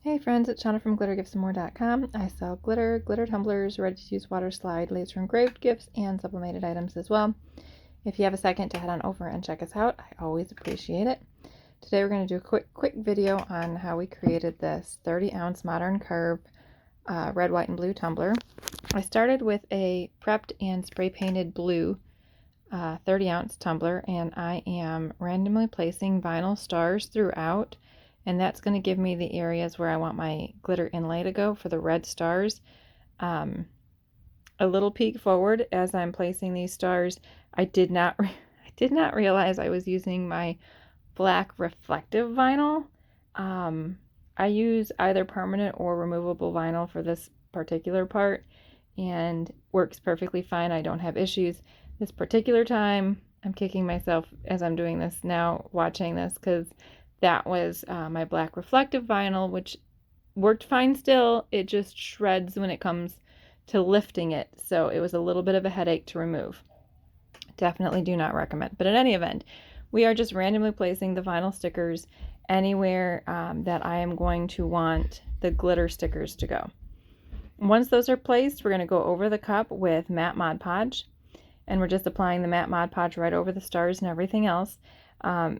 Hey friends, it's Shauna from glittergiftsandmore.com. I sell glitter, glitter tumblers, ready-to-use water slide, laser engraved gifts, and sublimated items as well. If you have a second to head on over and check us out, I always appreciate it. Today we're going to do a quick video on how we created this 30-ounce modern curve red, white, and blue tumbler. I started with a prepped and spray painted blue 30-ounce tumbler, and I am randomly placing vinyl stars throughout. And that's going to give me the areas where I want my glitter inlay to go for the red stars. A little peek forward as I'm placing these stars. I did not realize I was using my black reflective vinyl. I use either permanent or removable vinyl for this particular part, and works perfectly fine. I don't have issues. This particular time, I'm kicking myself as I'm doing this now, watching this, because that was my black reflective vinyl, which worked fine still. It just shreds when it comes to lifting it. So it was a little bit of a headache to remove. Definitely do not recommend. But in any event, we are just randomly placing the vinyl stickers anywhere that I am going to want the glitter stickers to go. Once those are placed, we're going to go over the cup with matte Mod Podge. And we're just applying the matte Mod Podge right over the stars and everything else.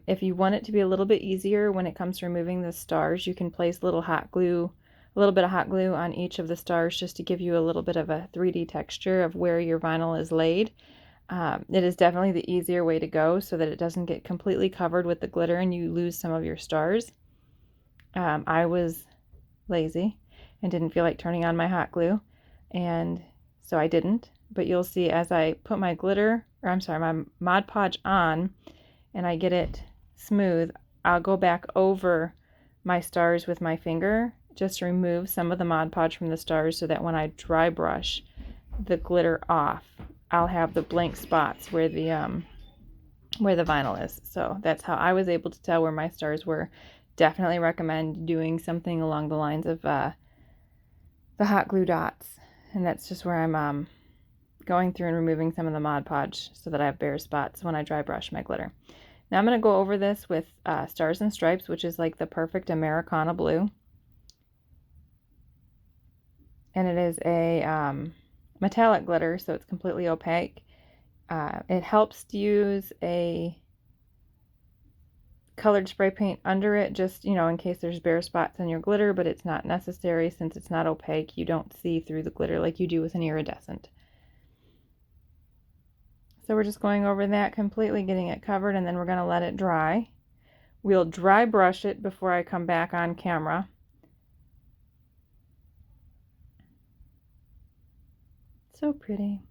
If you want it to be a little bit easier when it comes to removing the stars, you can place a little bit of hot glue on each of the stars just to give you a little bit of a 3D texture of where your vinyl is laid. It is definitely the easier way to go so that it doesn't get completely covered with the glitter and you lose some of your stars. I was lazy and didn't feel like turning on my hot glue, and so I didn't. But you'll see as I put my my Mod Podge on and I get it smooth, I'll go back over my stars with my finger just to remove some of the Mod Podge from the stars so that when I dry brush the glitter off, I'll have the blank spots where the vinyl is. So that's how I was able to tell where my stars were. Definitely recommend doing something along the lines of the hot glue dots, and that's just where I'm going through and removing some of the Mod Podge so that I have bare spots when I dry brush my glitter. Now I'm going to go over this with Stars and Stripes, which is like the perfect Americana blue. And it is a metallic glitter, so it's completely opaque. It helps to use a colored spray paint under it, just, in case there's bare spots in your glitter, but it's not necessary since it's not opaque. You don't see through the glitter like you do with an iridescent. So we're just going over that completely, getting it covered, and then we're going to let it dry. We'll dry brush it before I come back on camera. So pretty.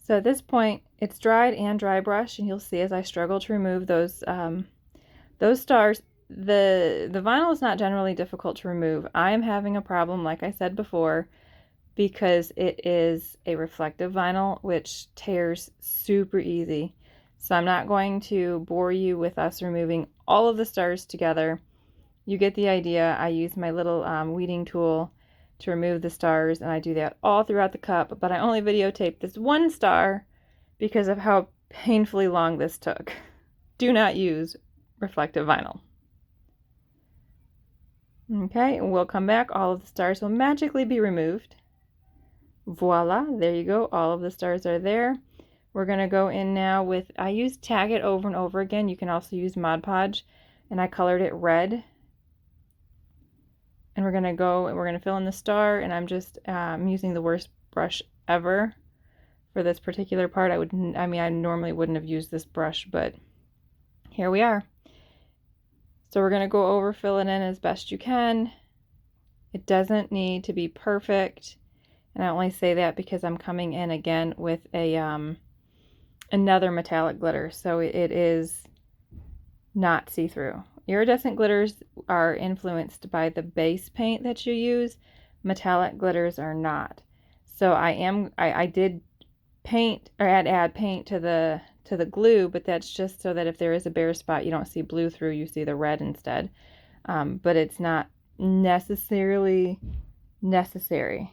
So at this point, it's dried and dry brushed, and you'll see as I struggle to remove those stars. The vinyl is not generally difficult to remove. I am having a problem, like I said before, because it is a reflective vinyl, which tears super easy. So I'm not going to bore you with us removing all of the stars together. You get the idea. I use my little weeding tool to remove the stars, and I do that all throughout the cup, but I only videotaped this one star because of how painfully long this took. Do not use reflective vinyl. Okay, and we'll come back. All of the stars will magically be removed. Voila, there you go. All of the stars are there. We're going to go in now with, I use Tag It over and over again. You can also use Mod Podge, and I colored it red. And we're going to go and we're going to fill in the star, and I'm just using the worst brush ever for this particular part. I normally wouldn't have used this brush, but here we are. So we're going to go over, fill it in as best you can. It doesn't need to be perfect. And I only say that because I'm coming in again with a another metallic glitter, so it is not see-through. Iridescent glitters are influenced by the base paint that you use. Metallic glitters are not. So I did paint or add paint to the glue, but that's just so that if there is a bare spot, you don't see blue through, you see the red instead. But it's not necessarily necessary.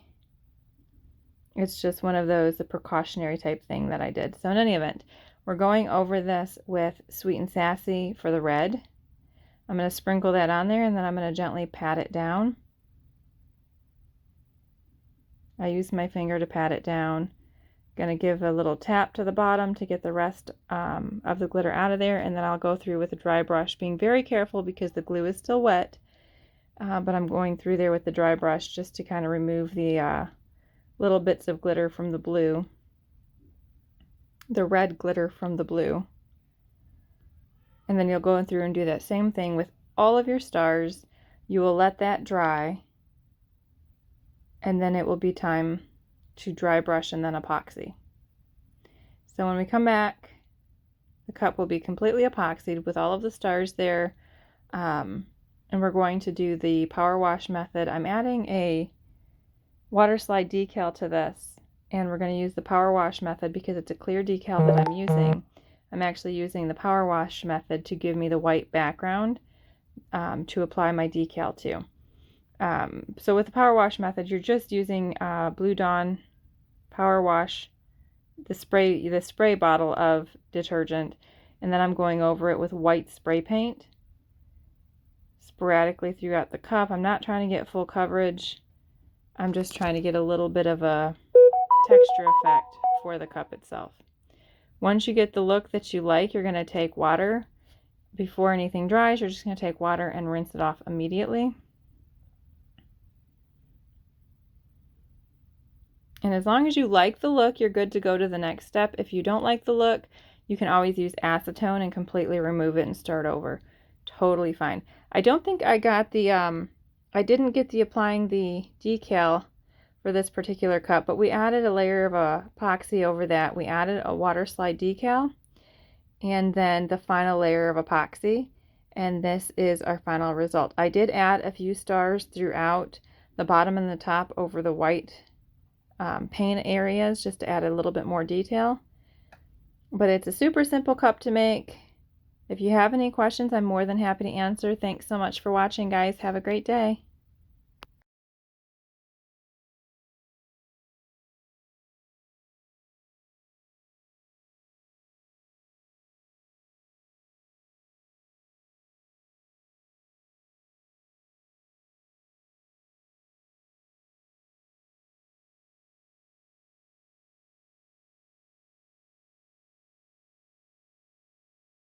It's just one of those, a precautionary type thing that I did. So in any event, we're going over this with Sweet and Sassy for the red. I'm going to sprinkle that on there, and then I'm going to gently pat it down. I use my finger to pat it down. Going to give a little tap to the bottom to get the rest of the glitter out of there, and then I'll go through with a dry brush, being very careful because the glue is still wet, but I'm going through there with the dry brush just to kind of remove the little bits of glitter from the blue, the red glitter from the blue. And then you'll go through and do that same thing with all of your stars. You will let that dry, and then it will be time to dry brush and then epoxy. So when we come back, the cup will be completely epoxied with all of the stars there, and we're going to do the power wash method. I'm adding a water slide decal to this, and we're going to use the power wash method because it's a clear decal that I'm using. I'm actually using the power wash method to give me the white background to apply my decal to. So with the power wash method, you're just using Blue Dawn power wash, the spray bottle of detergent, and then I'm going over it with white spray paint sporadically throughout the cup. I'm not trying to get full coverage. I'm just trying to get a little bit of a texture effect for the cup itself. Once you get the look that you like, you're going to take water. Before anything dries, you're just going to take water and rinse it off immediately. And as long as you like the look, you're good to go to the next step. If you don't like the look, you can always use acetone and completely remove it and start over. Totally fine. I don't think I got the, I didn't get the applying the decal for this particular cup, but we added a layer of epoxy over that. We added a water slide decal and then the final layer of epoxy, and this is our final result. I did add a few stars throughout the bottom and the top over the white paint areas just to add a little bit more detail, but it's a super simple cup to make. If you have any questions, I'm more than happy to answer. Thanks so much for watching, guys. Have a great day.